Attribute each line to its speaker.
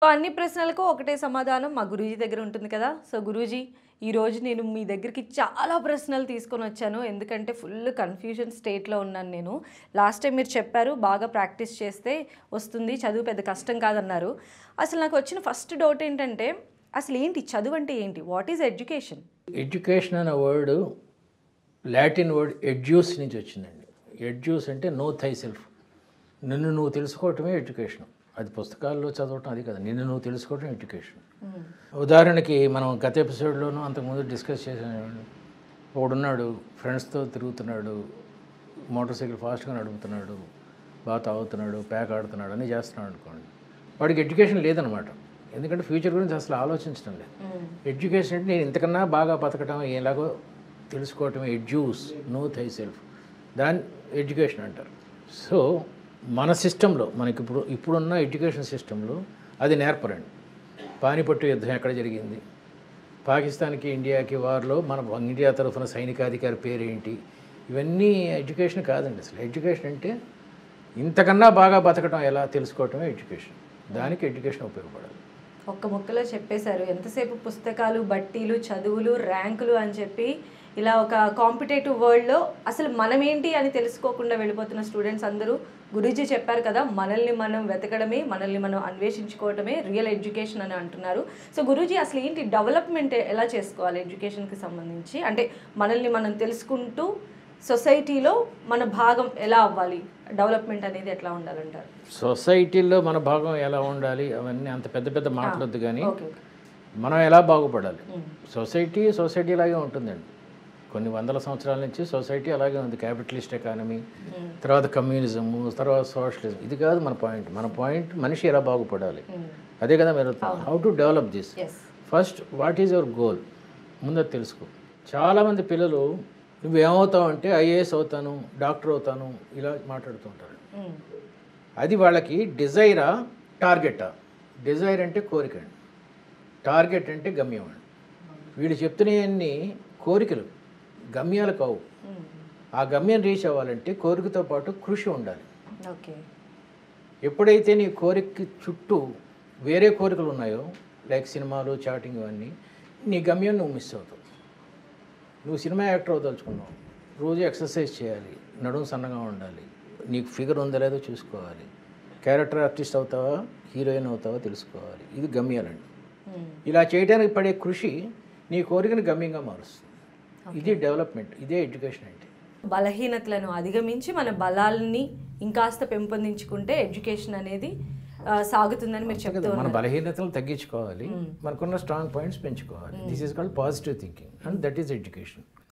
Speaker 1: So అన్ని ప్రశ్నలకు ఒకటే సమాధానం మా గురూజీ దగ్గర ఉంటుంది కదా. సో గురూజీ, ఈరోజు నేను మీ దగ్గరికి చాలా ప్రశ్నలు తీసుకొని వచ్చాను. ఎందుకంటే ఫుల్ కన్ఫ్యూజన్ స్టేట్లో ఉన్నాను నేను. లాస్ట్ టైం మీరు చెప్పారు బాగా ప్రాక్టీస్ చేస్తే వస్తుంది, చదువు పెద్ద కష్టం కాదన్నారు. అసలు నాకు వచ్చిన ఫస్ట్ డౌట్ ఏంటంటే, అసలు ఏంటి చదువు అంటే ఏంటి? What is education?
Speaker 2: ఎడ్యుకేషన్ అనే వర్డ్ లాటిన్ వర్డ్ ఎడ్యూస్ నుంచి వచ్చిందండి. ఎడ్యూస్ అంటే నో థై సెల్ఫ్, నిన్ను నువ్వు తెలుసుకోవటమే ఎడ్యుకేషన్. అది పుస్తకాల్లో చదవటం అది కదా, నిన్ను నువ్వు తెలుసుకోవటం ఎడ్యుకేషన్. ఉదాహరణకి మనం గత ఎపిసోడ్లోనూ అంతకుముందు డిస్కస్ చేసాను. ఒకడున్నాడు, ఫ్రెండ్స్తో తిరుగుతున్నాడు, మోటార్ సైకిల్ ఫాస్ట్గా నడుపుతున్నాడు, బాగా తాగుతున్నాడు, ప్యాక్ ఆడుతున్నాడు, అన్నీ చేస్తున్నాడు అనుకోండి. వాడికి ఎడ్యుకేషన్ లేదనమాట. ఎందుకంటే ఫ్యూచర్ గురించి అసలు ఆలోచించడం లేదు. ఎడ్యుకేషన్ అంటే నేను ఇంతకన్నా బాగా బతకటం ఎలాగో తెలుసుకోవటమే ఎడ్యూస్, నో థై సెల్ఫ్, దాన్ని ఎడ్యుకేషన్ అంటారు. సో మన సిస్టంలో మనకి ఇప్పుడున్న ఎడ్యుకేషన్ సిస్టంలో అది నేర్పరండి. పానిపట్టు యుద్ధం ఎక్కడ జరిగింది, పాకిస్తాన్కి ఇండియాకి వార్లో మన ఇండియా తరఫున సైనికాధికారి పేరేంటి, ఇవన్నీ ఎడ్యుకేషన్ కాదండి. అసలు ఎడ్యుకేషన్ అంటే ఇంతకన్నా బాగా బతకటం ఎలా తెలుసుకోవటమే ఎడ్యుకేషన్. దానికి ఎడ్యుకేషన్ ఉపయోగపడాలి.
Speaker 1: ఒక్క ముక్కలో చెప్పేశారు. ఎంతసేపు పుస్తకాలు, బట్టీలు, చదువులు, ర్యాంకులు అని చెప్పి ఇలా ఒక కాంపిటేటివ్ వరల్డ్లో అసలు మనం ఏంటి అని తెలుసుకోకుండా వెళ్ళిపోతున్న స్టూడెంట్స్ అందరూ గురూజీ చెప్పారు కదా, మనల్ని మనం వెతకడమే, మనల్ని మనం అన్వేషించుకోవడమే రియల్ ఎడ్యుకేషన్ అని అంటున్నారు. సో గురూజీ, అసలు ఏంటి డెవలప్మెంట్ ఎలా చేసుకోవాలి ఎడ్యుకేషన్కి సంబంధించి? అంటే మనల్ని మనం తెలుసుకుంటూ సొసైటీలో మన భాగం ఎలా అవ్వాలి, డెవలప్మెంట్ అనేది ఎట్లా ఉండాలంటారు?
Speaker 2: సొసైటీలో మన భాగం ఎలా ఉండాలి అవన్నీ అంత పెద్ద పెద్ద మాట్లాడద్దు, కానీ మనం ఎలా బాగుపడాలి. సొసైటీ లాగే ఉంటుందండి. కొన్ని వందల సంవత్సరాల నుంచి సొసైటీ అలాగే ఉంది. క్యాపిటలిస్ట్ ఎకానమీ, తర్వాత కమ్యూనిజము, తర్వాత సోషలిజం. ఇది కాదు మన పాయింట్. మన పాయింట్ మనిషి ఎలా బాగుపడాలి, అదే కదా మీరు. How to develop this. First what is your goal, ముందు తెలుసుకో. చాలామంది పిల్లలు నువ్వేమవుతావు అంటే ఐఏఎస్ అవుతాను, డాక్టర్ అవుతాను, ఇలా మాట్లాడుతుంటారు. అది వాళ్ళకి డిజైరా, టార్గెటా? డిజైర్ అంటే కోరిక అండి, టార్గెట్ అంటే గమ్యం అండి. వీళ్ళు చెప్తున్నవన్నీ కోరికలు, గమ్యాలు కావు. ఆ గమ్యం రీచ్ అవ్వాలంటే కోరికతో పాటు కృషి ఉండాలి. ఎప్పుడైతే నీ కోరిక చుట్టూ వేరే కోరికలు ఉన్నాయో, లైక్ సినిమాలు, చాటింగ్, ఇవన్నీ, నీ గమ్యం నువ్వు మిస్ అవుతావు. నువ్వు సినిమా యాక్టర్ అవదలుచుకున్నావు, రోజు ఎక్సర్సైజ్ చేయాలి, నడుము సన్నగా ఉండాలి, నీకు ఫిగర్ ఉందో లేదో చూసుకోవాలి, క్యారెక్టర్ ఆర్టిస్ట్ అవుతావా, హీరోయిన్ అవుతావా తెలుసుకోవాలి. ఇది గమ్యాలండి. ఇలా చేయడానికి పడే కృషి నీ కోరికను గమ్యంగా మారుస్తుంది. ఇది డెవలప్మెంట్, ఇదే ఎడ్యుకేషన్ అంటే.
Speaker 1: బలహీనతలను అధిగమించి మన బలాలని ఇంకాస్త పెంపొందించుకుంటే ఎడ్యుకేషన్ అనేది సాగుతుందని మీరు చెప్తారు.
Speaker 2: మన బలహీనతలు తగ్గించుకోవాలి, మనకున్న స్ట్రాంగ్ పాయింట్స్ పెంచుకోవాలి. This is called positive thinking and that is education.